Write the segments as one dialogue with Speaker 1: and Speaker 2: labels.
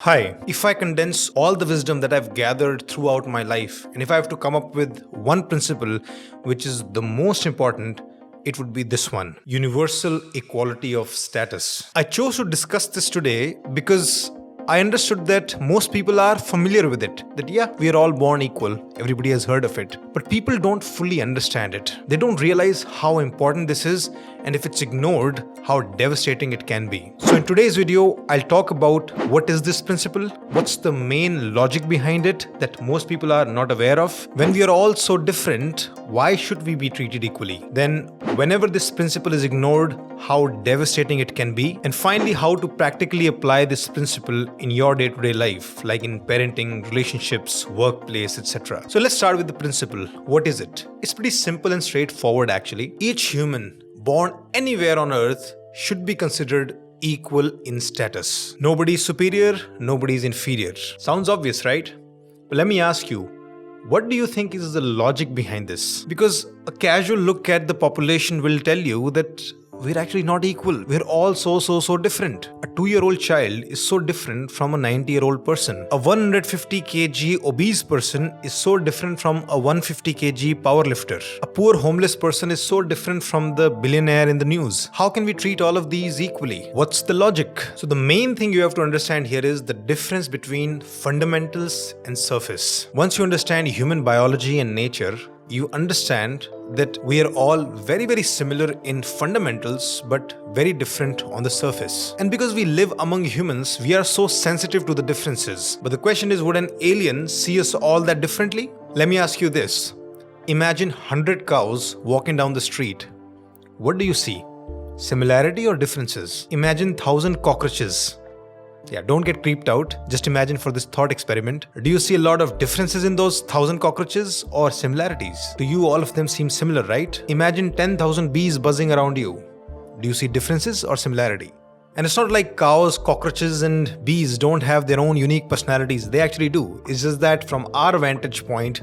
Speaker 1: Hi, if I condense all the wisdom that I've gathered throughout my life, and if I have to come up with one principle which is the most important, it would be this one: universal equality of status. I chose to discuss this today because I understood that most people are familiar with it. That yeah, we are all born equal, everybody has heard of it. But people don't fully understand it. They don't realize how important this is, and if it's ignored, how devastating it can be. So in today's video, I'll talk about what is this principle, what's the main logic behind it that most people are not aware of. When we are all so different, why should we be treated equally? Then whenever this principle is ignored, how devastating it can be. And finally, how to practically apply this principle in your day-to-day life, like in parenting, relationships, workplace, etc. So let's start with the principle. What is it? It's pretty simple and straightforward actually. Each human born anywhere on earth should be considered equal in status. Nobody is superior, nobody is inferior. Sounds obvious, right? But let me ask you, what do you think is the logic behind this? Because a casual look at the population will tell you that we're actually not equal. We're all so different. A 2-year-old child is so different from a 90-year-old person. A 150 kg obese person is so different from a 150 kg powerlifter. A poor homeless person is so different from the billionaire in the news. How can we treat all of these equally? What's the logic? So the main thing you have to understand here is the difference between fundamentals and surface. Once you understand human biology and nature, you understand that we are all very similar in fundamentals but very different on the surface. And because we live among humans, we are so sensitive to the differences. But the question is, would an alien see us all that differently? Let me ask you this. Imagine 100 cows walking down the street. What do you see? Similarity or differences? Imagine 1,000 cockroaches. Yeah, don't get creeped out. Just imagine for this thought experiment. Do you see a lot of differences in those 1,000 cockroaches or similarities? To you, all of them seem similar, right? Imagine 10,000 bees buzzing around you. Do you see differences or similarity? And it's not like cows, cockroaches, and bees don't have their own unique personalities. They actually do. It's just that from our vantage point,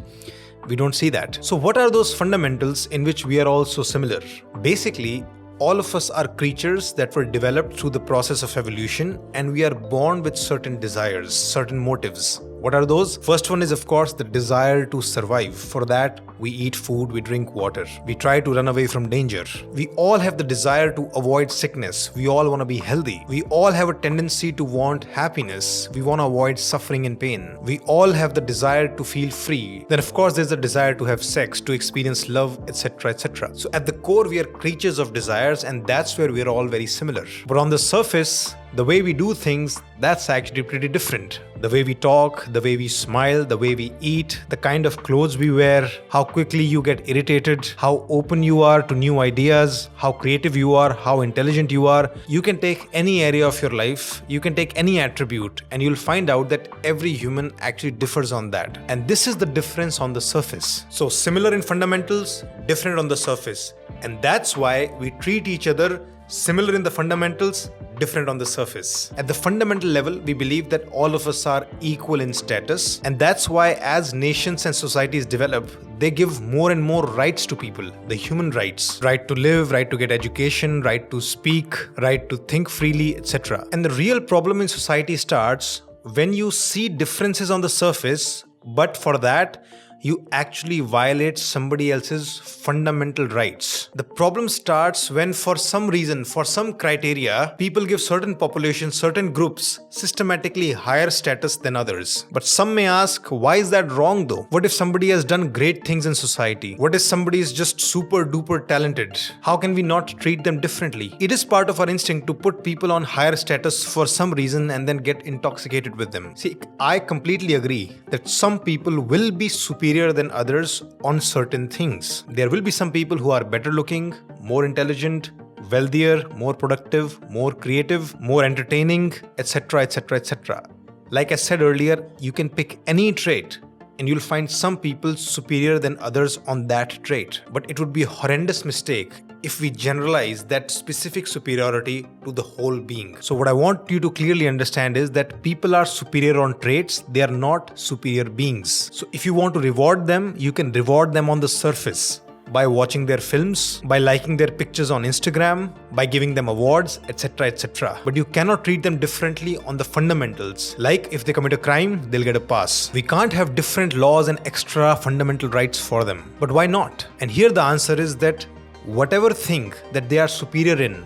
Speaker 1: we don't see that. So what are those fundamentals in which we are all so similar? Basically, all of us are creatures that were developed through the process of evolution, and we are born with certain desires, certain motives. What are those? First one is, of course, the desire to survive. For that, we eat food, we drink water. We try to run away from danger. We all have the desire to avoid sickness. We all want to be healthy. We all have a tendency to want happiness. We want to avoid suffering and pain. We all have the desire to feel free. Then, of course, there's the desire to have sex, to experience love, etc., etc. So at the core, we are creatures of desires, and that's where we're all very similar. But on the surface, the way we do things, that's actually pretty different. The way we talk, the way we smile, the way we eat, the kind of clothes we wear, how quickly you get irritated, how open you are to new ideas, how creative you are, how intelligent you are. You can take any area of your life, you can take any attribute, and you'll find out that every human actually differs on that. And this is the difference on the surface. So similar in fundamentals, different on the surface. And that's why we treat each other similar in the fundamentals, different on the surface. At the fundamental level, we believe that all of us are equal in status, and that's why as nations and societies develop, they give more and more rights to people, the human rights. Right to live, right to get education, right to speak, right to think freely, etc. And the real problem in society starts when you see differences on the surface, but for that, you actually violate somebody else's fundamental rights. The problem starts when, for some reason, for some criteria, people give certain populations, certain groups systematically higher status than others. But some may ask, why is that wrong though? What if somebody has done great things in society? What if somebody is just super duper talented? How can we not treat them differently? It is part of our instinct to put people on higher status for some reason and then get intoxicated with them. See, I completely agree that some people will be superior than others on certain things. There will be some people who are better looking, more intelligent, wealthier, more productive, more creative, more entertaining, etc., etc., etc. Like I said earlier, you can pick any trait and you'll find some people superior than others on that trait. But it would be a horrendous mistake if we generalize that specific superiority to the whole being. So what I want you to clearly understand is that people are superior on traits, they are not superior beings. So if you want to reward them, you can reward them on the surface. by watching their films, by liking their pictures on Instagram, by giving them awards, etc., etc. But you cannot treat them differently on the fundamentals. Like if they commit a crime, they'll get a pass. We can't have different laws and extra fundamental rights for them. But why not? And here the answer is that whatever thing that they are superior in,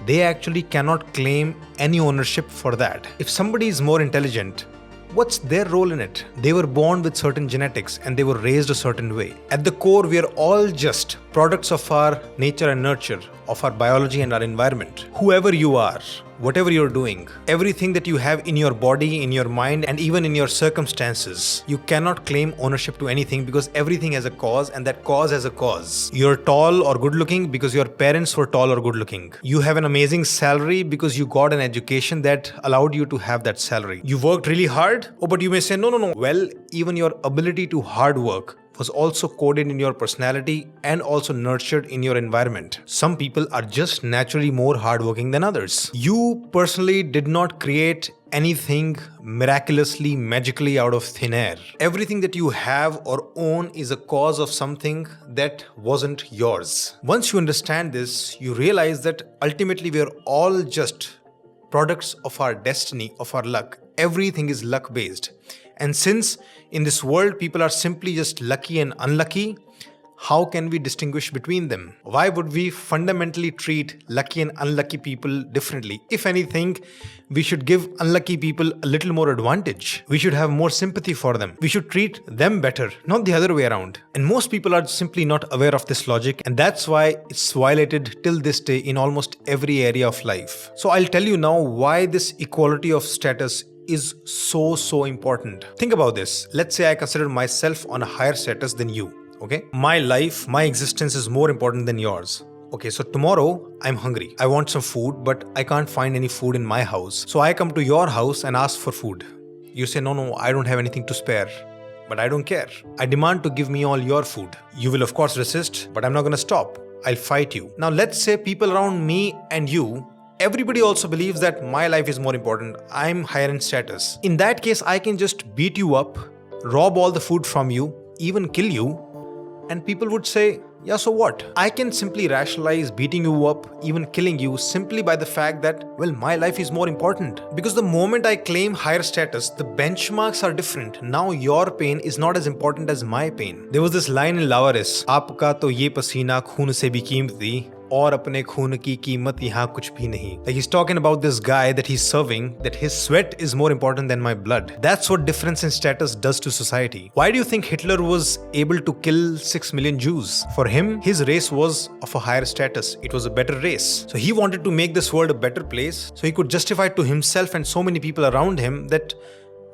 Speaker 1: they actually cannot claim any ownership for that. If somebody is more intelligent, what's their role in it? They were born with certain genetics and they were raised a certain way. At the core, we are all just products of our nature and nurture, of our biology and our environment. Whoever you are, whatever you're doing, everything that you have in your body, in your mind, and even in your circumstances, you cannot claim ownership to anything because everything has a cause and that cause has a cause. You're tall or good looking because your parents were tall or good looking. You have an amazing salary because you got an education that allowed you to have that salary. You worked really hard. Oh, but you may say, no. Well, even your ability to hard work was also coded in your personality and also nurtured in your environment. Some people are just naturally more hardworking than others. You personally did not create anything miraculously, magically out of thin air. Everything that you have or own is a cause of something that wasn't yours. Once you understand this, you realize that ultimately we are all just products of our destiny, of our luck. Everything is luck based. And since in this world people are simply just lucky and unlucky, how can we distinguish between them? Why would we fundamentally treat lucky and unlucky people differently? If anything, we should give unlucky people a little more advantage. We should have more sympathy for them. We should treat them better, not the other way around. And most people are simply not aware of this logic, and that's why it's violated till this day in almost every area of life. So I'll tell you now why this equality of status is so important. Think about this. Let's say I consider myself on a higher status than you. Okay? My life, my existence is more important than yours. Okay, so tomorrow I'm hungry. I want some food, but I can't find any food in my house. So I come to your house and ask for food. You say, no, I don't have anything to spare. But I don't care. I demand to give me all your food. You will of course resist, but I'm not gonna stop. I'll fight you. Now let's say people around me and you, everybody also believes that my life is more important. I'm higher in status. In that case, I can just beat you up, rob all the food from you, even kill you, and people would say, yeah, so what? I can simply rationalize beating you up, even killing you, simply by the fact that, well, my life is more important. Because the moment I claim higher status, the benchmarks are different. Now your pain is not as important as my pain. There was this line in Lawaris, "Aapka to ye pasina khoon se bhi कीमती, और अपने खून की कीमत यहाँ कुछ भी नहीं." Like he's talking about this guy that he's serving, that his sweat is more important than my blood. That's what difference in status does to society. Why do you think Hitler was able to kill 6 million Jews? For him, his race was of a higher status. It was a better race. So he wanted to make this world a better place. So he could justify to himself and so many people around him that,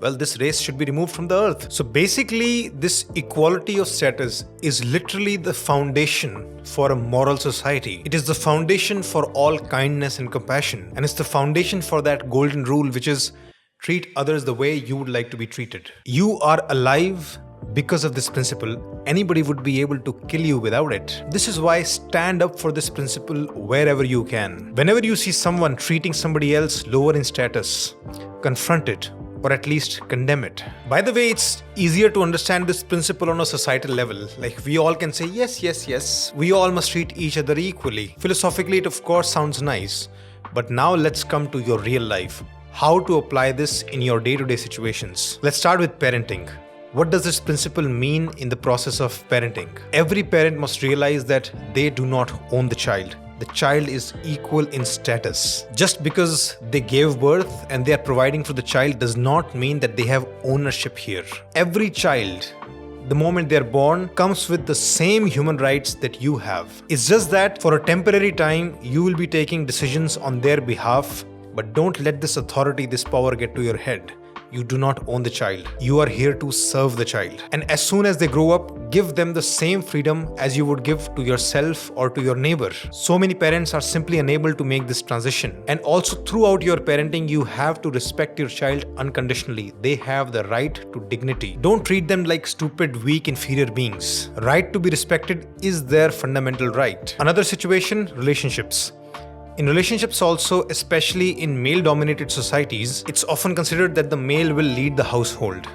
Speaker 1: well, this race should be removed from the earth. So basically, this equality of status is literally the foundation for a moral society. It is the foundation for all kindness and compassion. And it's the foundation for that golden rule, which is treat others the way you would like to be treated. You are alive because of this principle. Anybody would be able to kill you without it. This is why stand up for this principle wherever you can. Whenever you see someone treating somebody else lower in status, confront it, or at least condemn it. By the way, it's easier to understand this principle on a societal level. Like we all can say, yes, we all must treat each other equally. Philosophically, it of course sounds nice. But now let's come to your real life. How to apply this in your day-to-day situations. Let's start with parenting. What does this principle mean in the process of parenting? Every parent must realize that they do not own the child. The child is equal in status. Just because they gave birth and they are providing for the child does not mean that they have ownership here. Every child, the moment they're born, comes with the same human rights that you have. It's just that for a temporary time, you will be taking decisions on their behalf, but don't let this authority, this power get to your head. You do not own the child. You are here to serve the child. And as soon as they grow up, give them the same freedom as you would give to yourself or to your neighbor. So many parents are simply unable to make this transition. And also throughout your parenting, you have to respect your child unconditionally. They have the right to dignity. Don't treat them like stupid, weak, inferior beings. Right to be respected is their fundamental right. Another situation, relationships. In relationships also, especially in male-dominated societies, it's often considered that the male will lead the household.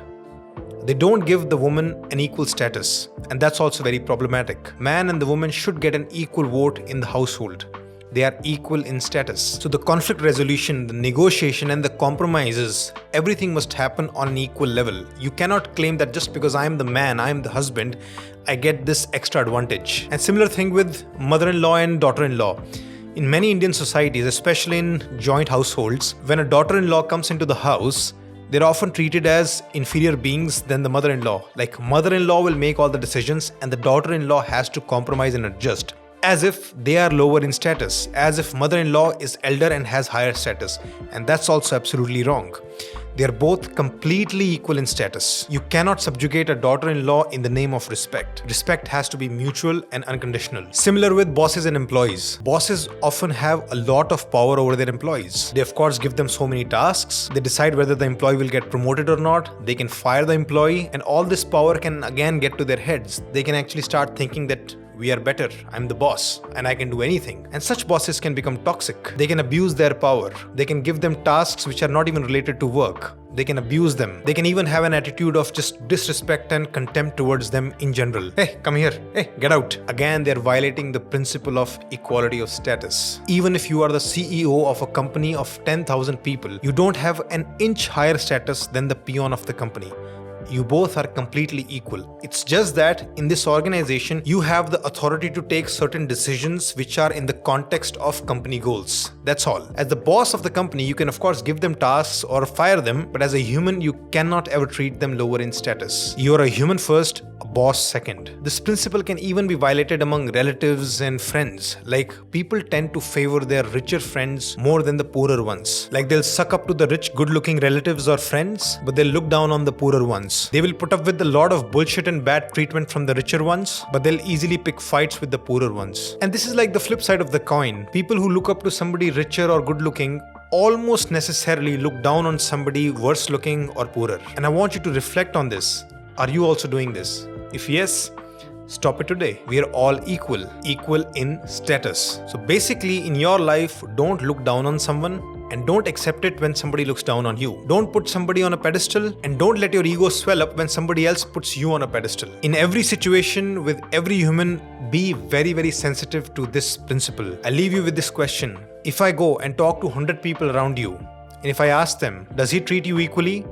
Speaker 1: They don't give the woman an equal status, and that's also very problematic. Man and the woman should get an equal vote in the household. They are equal in status. So the conflict resolution, the negotiation and the compromises, everything must happen on an equal level. You cannot claim that just because I am the man, I am the husband, I get this extra advantage. And similar thing with mother-in-law and daughter-in-law. In many Indian societies, especially in joint households, when a daughter-in-law comes into the house, they're often treated as inferior beings than the mother-in-law. Like mother-in-law will make all the decisions and the daughter-in-law has to compromise and adjust. As if they are lower in status, as if mother-in-law is elder and has higher status. And that's also absolutely wrong. They are both completely equal in status. You cannot subjugate a daughter-in-law in the name of respect. Respect has to be mutual and unconditional. Similar with bosses and employees. Bosses often have a lot of power over their employees. They of course give them so many tasks. They decide whether the employee will get promoted or not. They can fire the employee, and all this power can again get to their heads. They can actually start thinking that we are better, I'm the boss, and I can do anything. And such bosses can become toxic. They can abuse their power. They can give them tasks which are not even related to work. They can abuse them. They can even have an attitude of just disrespect and contempt towards them in general. Hey, come here. Hey, get out. Again, they're violating the principle of equality of status. Even if you are the CEO of a company of 10,000 people, you don't have an inch higher status than the peon of the company. You both are completely equal. It's just that in this organization, you have the authority to take certain decisions which are in the context of company goals. That's all. As the boss of the company, you can of course give them tasks or fire them, but as a human, you cannot ever treat them lower in status. You are a human first, a boss second. This principle can even be violated among relatives and friends. Like people tend to favor their richer friends more than the poorer ones. Like they'll suck up to the rich, good-looking relatives or friends, but they'll look down on the poorer ones. They will put up with a lot of bullshit and bad treatment from the richer ones, but they'll easily pick fights with the poorer ones. And this is like the flip side of the coin. People who look up to somebody richer or good looking almost necessarily look down on somebody worse looking or poorer. And I want you to reflect on this. Are you also doing this? If yes, stop it today. We are all equal in status. So basically in your life, don't look down on someone. And don't accept it when somebody looks down on you. Don't put somebody on a pedestal, and don't let your ego swell up when somebody else puts you on a pedestal. In every situation with every human, be very, very sensitive to this principle. I leave you with this question. If I go and talk to 100 people around you, and if I ask them, does he treat you equally?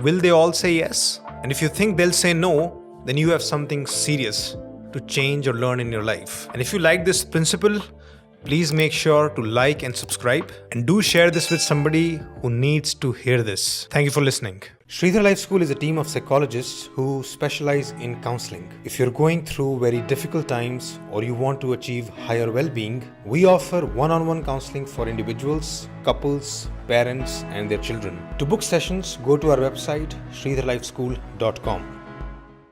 Speaker 1: Will they all say yes? And if you think they'll say no, then you have something serious to change or learn in your life. And if you like this principle, please make sure to like and subscribe, and do share this with somebody who needs to hear this. Thank you for listening. Shridhar Life School is a team of psychologists who specialize in counseling. If you're going through very difficult times or you want to achieve higher well-being, we offer one-on-one counseling for individuals, couples, parents, and their children. To book sessions, go to our website shridharlifeschool.com.